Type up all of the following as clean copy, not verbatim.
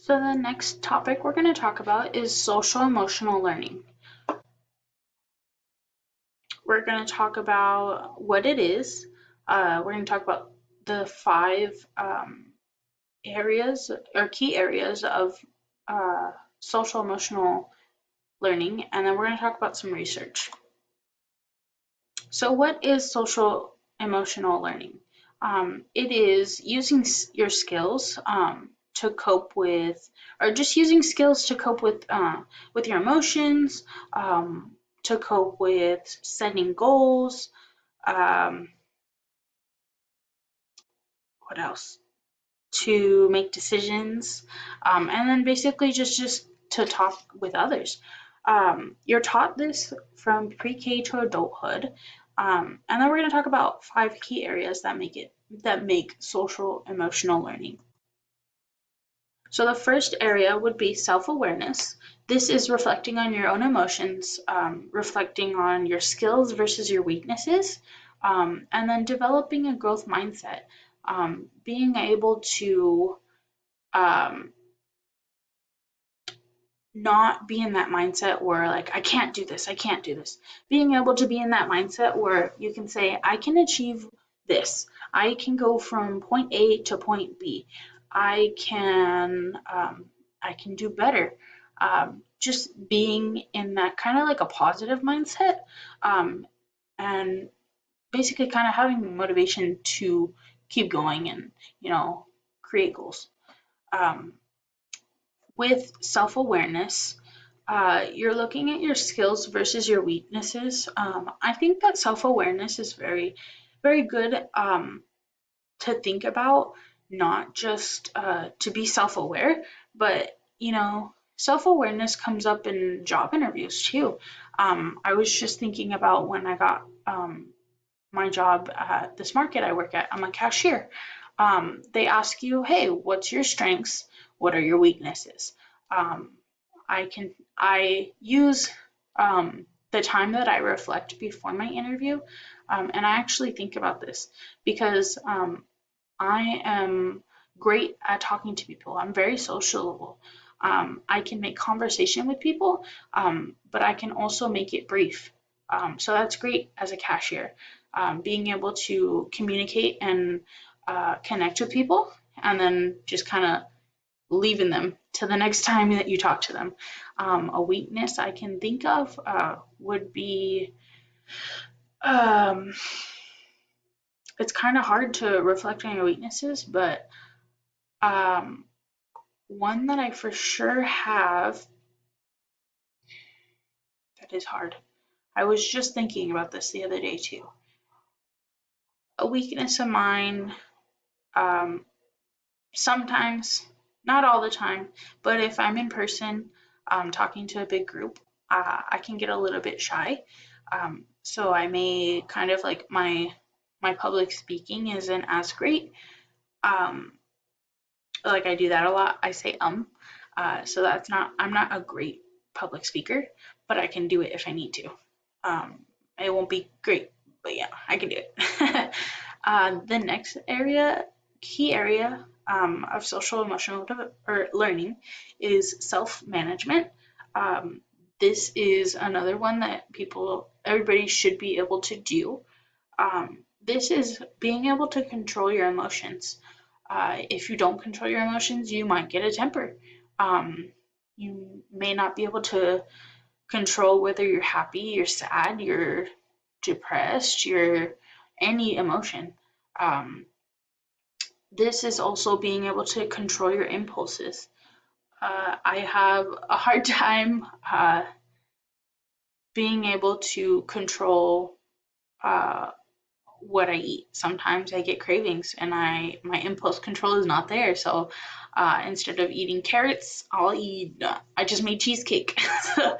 So the next topic we're going to talk about is social emotional learning. We're going to talk about what it is. We're going to talk about the five areas or key areas of social emotional learning, and then we're going to talk about some research. So what is social emotional learning? It is using your skills to cope with, or just using skills to cope with your emotions, to cope with setting goals. Um, what else? To make decisions, and then basically just to talk with others. You're taught this from pre-K to adulthood, and then we're going to talk about five key areas that make social emotional learning. So the first area would be self-awareness. This is reflecting on your own emotions, reflecting on your skills versus your weaknesses, and then developing a growth mindset, being able to um, not be in that mindset where like I can't do this. Being able to be in that mindset where you can say I can achieve this. I can go from point A to point B. I can I can do better. Just being in that kind of like a positive mindset, um, and basically kind of having motivation to keep going and create goals. Um, with self awareness, you're looking at your skills versus your weaknesses. I think that self awareness is very, very good to think about, not just to be self aware, but self awareness comes up in job interviews too. I was just thinking about when I got my job at this market I work at. I'm a cashier. They ask you, hey, what's your strengths? What are your weaknesses? Um, I use the time that I reflect before my interview, and I actually think about this because I am great at talking to people. I'm very sociable. I can make conversation with people, but I can also make it brief. So that's great as a cashier, being able to communicate and connect with people, and then just kind of leaving them to the next time that you talk to them. A weakness I can think of would be um, it's kind of hard to reflect on your weaknesses, but um, one that I for sure have that is hard. I was just thinking about this the other day too. A weakness of mine, um, sometimes, not all the time, but if I'm in person talking to a big group, I can get a little bit shy. So I may kind of like my public speaking isn't as great. Um, like I do that a lot. I say so that's not I'm not a great public speaker, but I can do it if I need to. Um, it won't be great, but yeah, I can do it. The next key area of social emotional or learning is self management. Um, this is another one that everybody should be able to do. This is being able to control your emotions. If you don't control your emotions, you might get a temper. Um, you may not be able to control whether you're happy, you're sad, you're depressed, you're any emotion. Um, this is also being able to control your impulses. I have a hard time being able to control uh, what I eat. Sometimes I get cravings and my impulse control is not there. So instead of eating carrots, I just made cheesecake. So,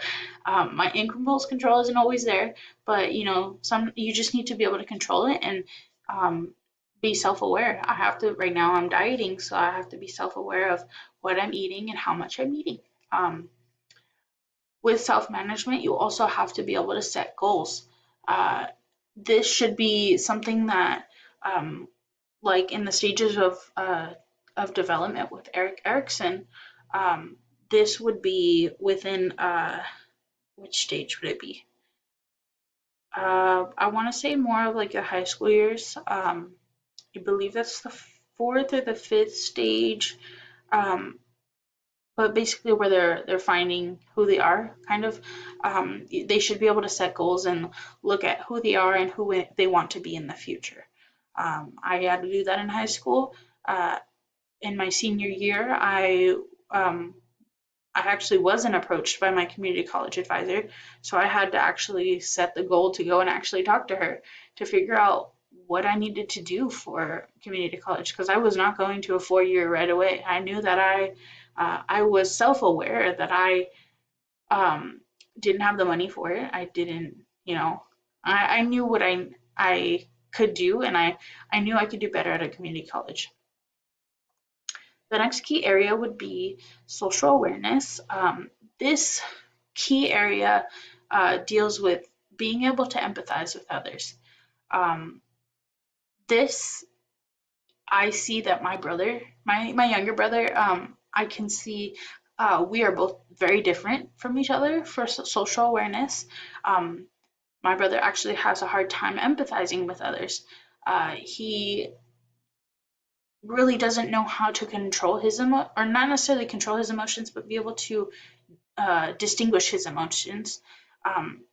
my impulse control isn't always there, but you just need to be able to control it and um, be self-aware. Right now I'm dieting, so I have to be self-aware of what I'm eating and how much I'm eating. Um, with self-management, you also have to be able to set goals. Uh, this should be something that, like in the stages of development with Erik Erikson, This would be within, which stage would it be? I want to say more of like the high school years. I believe that's the fourth or the fifth stage. Um, but basically where they're finding who they are, kind of. They should be able to set goals and look at who they are and who they want to be in the future. I had to do that in high school. In my senior year, um, I actually wasn't approached by my community college advisor, so I had to actually set the goal to go and actually talk to her to figure out what I needed to do for community college, because I was not going to a 4 year right away. I knew that I was self-aware that I didn't have the money for it. I didn't, I knew what I could do, and I knew I could do better at a community college. The next key area would be social awareness. This key area deals with being able to empathize with others. Um, this, I see that my brother, my younger brother, I can see we are both very different from each other for social awareness. Um, my brother actually has a hard time empathizing with others. He really doesn't know how to control his or not necessarily control his emotions, but be able to distinguish his emotions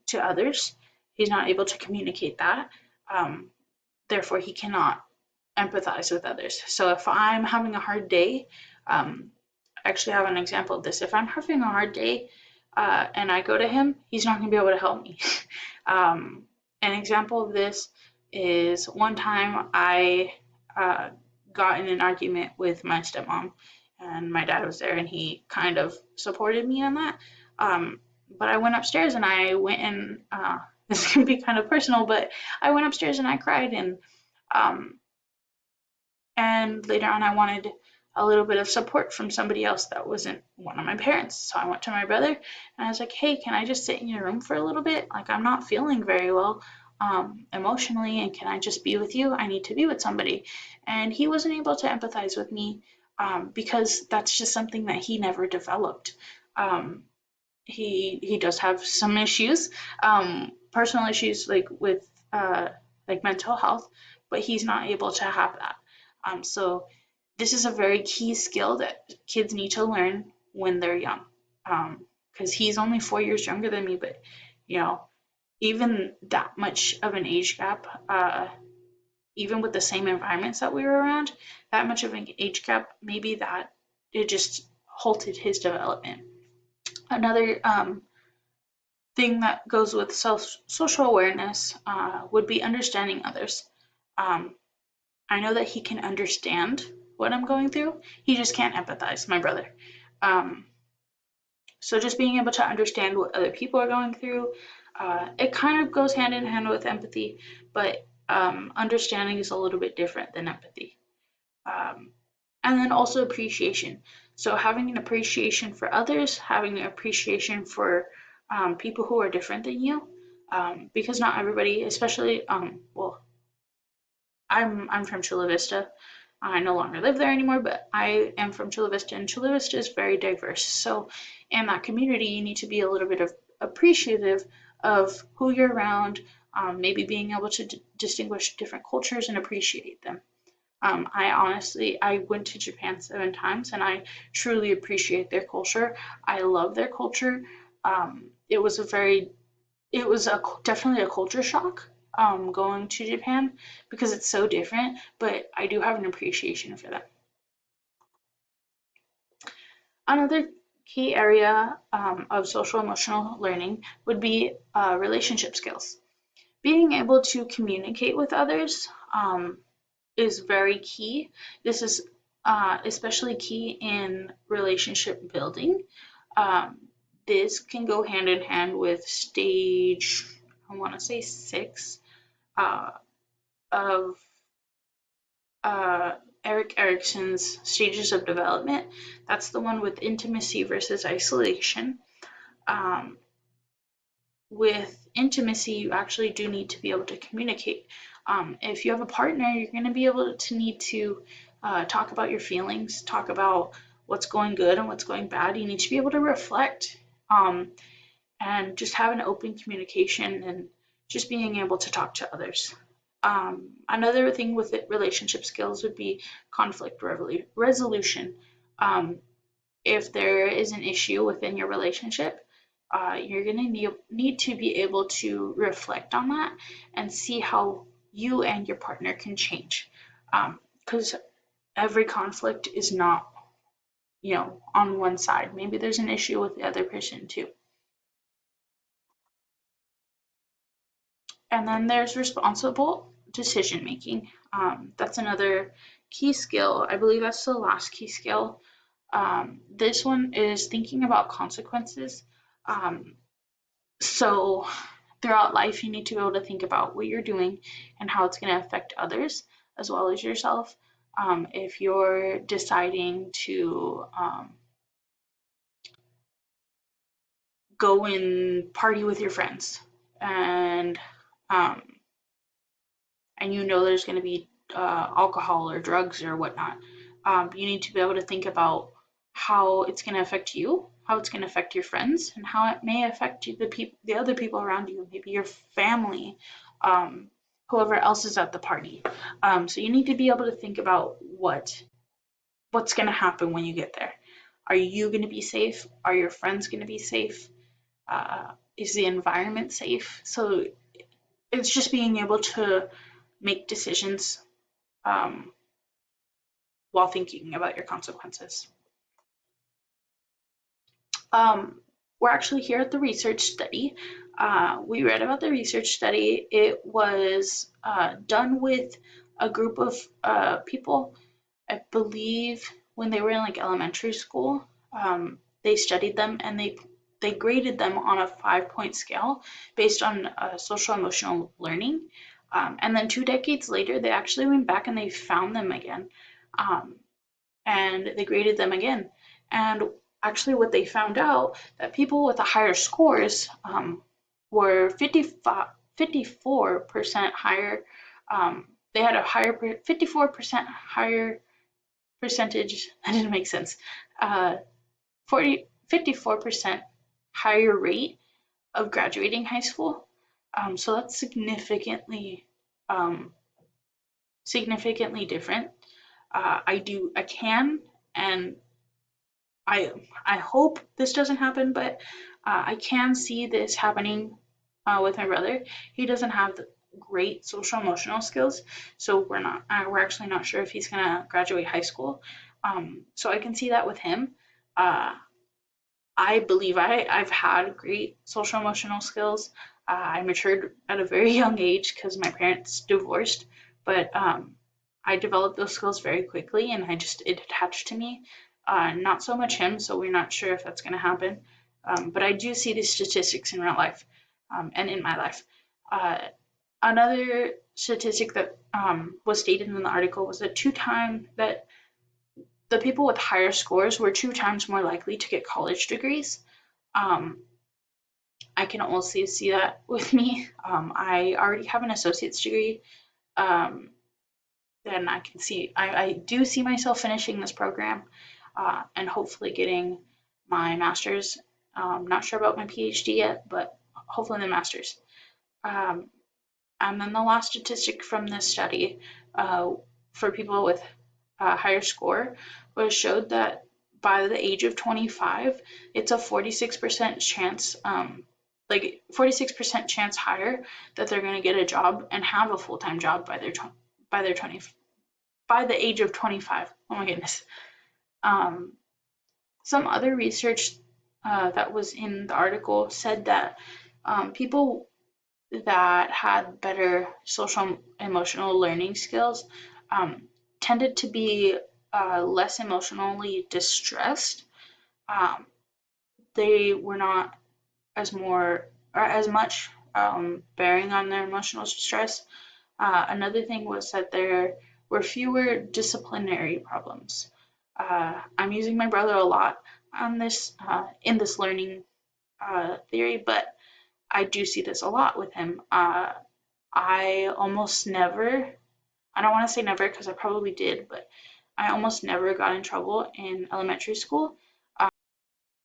to others. He's not able to communicate that. Um, Therefore, he cannot empathize with others. So if I'm having a hard day, I actually have an example of this. If I'm having a hard day and I go to him, he's not going to be able to help me. An example of this is one time I got in an argument with my stepmom, and my dad was there, and he kind of supported me on that. But I went upstairs and I went and this is gonna be kind of personal, but I went upstairs and I cried, um, and later on I wanted a little bit of support from somebody else that wasn't one of my parents. So I went to my brother and I was like, hey, can I just sit in your room for a little bit? Like, I'm not feeling very well emotionally, and can I just be with you? I need to be with somebody. And he wasn't able to empathize with me because that's just something that he never developed. Um, he does have some issues, personal issues like with like mental health, but he's not able to have that. So this is a very key skill that kids need to learn when they're young. Because he's only 4 years younger than me, but you know, even that much of an age gap, even with the same environments that we were around, that much of an age gap, maybe that it just halted his development. Another thing that goes with social awareness would be understanding others. Um, I know that he can understand what I'm going through. He just can't empathize, my brother. Um, so just being able to understand what other people are going through, it kind of goes hand in hand with empathy, but understanding is a little bit different than empathy. Um, and then also appreciation. So having an appreciation for others, having an appreciation for people who are different than you, because not everybody, especially well, I'm from Chula Vista. I no longer live there anymore, but I am from Chula Vista, and Chula Vista is very diverse. So in that community, you need to be a little bit of appreciative of who you're around, maybe being able to distinguish different cultures and appreciate them. I went to Japan 7 times, and I truly appreciate their culture. I love their culture. It was definitely a culture shock going to Japan because it's so different, but I do have an appreciation for them. Another key area of social emotional learning would be relationship skills. Being able to communicate with others is very key. This is especially key in relationship building. Um, this can go hand in hand with stage, I want to say 6 uh, of Erik Erikson's stages of development. That's the one with intimacy versus isolation. Um, with intimacy, you actually do need to be able to communicate. If you have a partner, you're going to be able to need to talk about your feelings, talk about what's going good and what's going bad. You need to be able to reflect, and just have an open communication and just being able to talk to others. Another thing with it, relationship skills would be conflict resolution. Um, if there is an issue within your relationship, you're going to need to be able to reflect on that and see how you and your partner can change. Because every conflict is not, on one side. Maybe there's an issue with the other person too. And then there's responsible decision making. That's another key skill. I believe that's the last key skill. This one is thinking about consequences. So throughout life, you need to be able to think about what you're doing and how it's going to affect others as well as yourself. If you're deciding to go and party with your friends, and um, you know there's going to be alcohol or drugs or whatnot, you need to be able to think about how it's going to affect you, how it's going to affect your friends, and how it may affect you, the other people around you, maybe your family, whoever else is at the party. So you need to be able to think about what's going to happen when you get there. Are you going to be safe? Are your friends going to be safe? Is the environment safe? So it's just being able to make decisions while thinking about your consequences. We're actually here at the research study. We read about the research study. It was done with a group of people, I believe, when they were in like elementary school. They studied them and they graded them on a 5-point scale based on social emotional learning. And then 2 decades later, they actually went back and they found them again. And they graded them again. And actually what they found out, that people with the higher scores were 54% higher. They had a higher 54% higher percentage. That didn't make sense. 54% higher rate of graduating high school. So that's significantly different. I can, and I hope this doesn't happen, but I can see this happening with my brother. He doesn't have the great social emotional skills, so we're actually not sure if he's gonna graduate high school. So I can see that with him. I believe I've had great social emotional skills. I matured at a very young age because my parents divorced, but I developed those skills very quickly, and it attached to me. Not so much him, so we're not sure if that's going to happen. But I do see these statistics in real life, and in my life. Another statistic that was stated in the article was that the people with higher scores were 2 times more likely to get college degrees. I can also see that with me. I already have an associate's degree. Then I do see myself finishing this program and hopefully getting my master's. Not sure about my PhD yet, but hopefully the master's. And then the last statistic from this study for people with a higher score showed that by the age of 25, it's a 46% chance, 46% chance higher that they're going to get a job and have a full-time job by the age of 25. Oh my goodness. Some other research that was in the article said that people that had better social emotional learning skills tended to be less emotionally distressed. They were not as much bearing on their emotional stress. Another thing was that there were fewer disciplinary problems. I'm using my brother a lot on this in this learning theory, but I do see this a lot with him. I almost never, I don't want to say never because I probably did, but I almost never got in trouble in elementary school,